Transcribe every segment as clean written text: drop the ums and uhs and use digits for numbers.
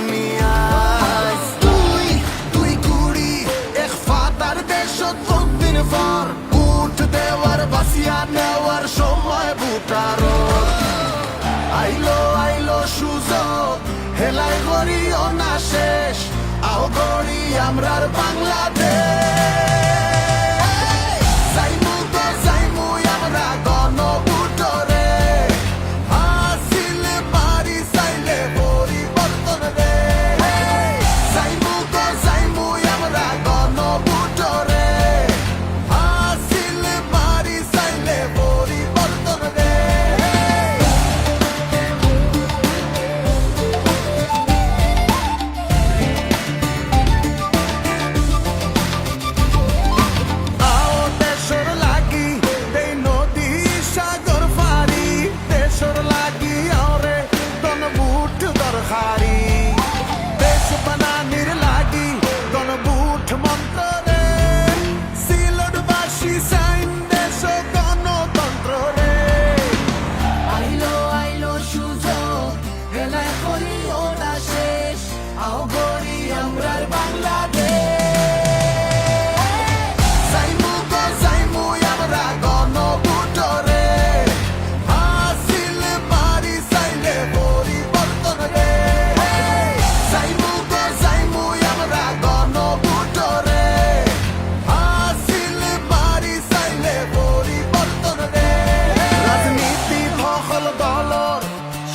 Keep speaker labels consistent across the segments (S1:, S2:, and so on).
S1: নিয়া তুই কুড়ি এক ফাতার দেশ দিন পর উঠ দেওয়ার বাসিয়া নেওয়ার সময় বুটার আইলো সুযোগ হেলাই গড়ি অনা শেষ আও গড়ি আমরার বাংলাদেশ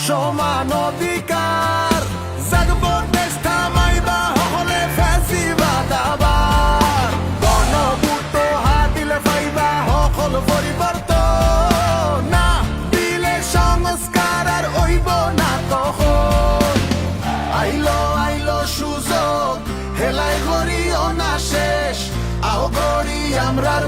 S1: সমান অধিকার জাগব দেশ থামাইবা হলে ফ্যাসিবাদ আবার গণভোট হাতিলে পাইবা সকল পরিবর্তন না দিলে সংস্কার আর হইব না তখন আইলো সুযোগ হেলাই গড়ি অনা শেষ আও গড়ি আমরার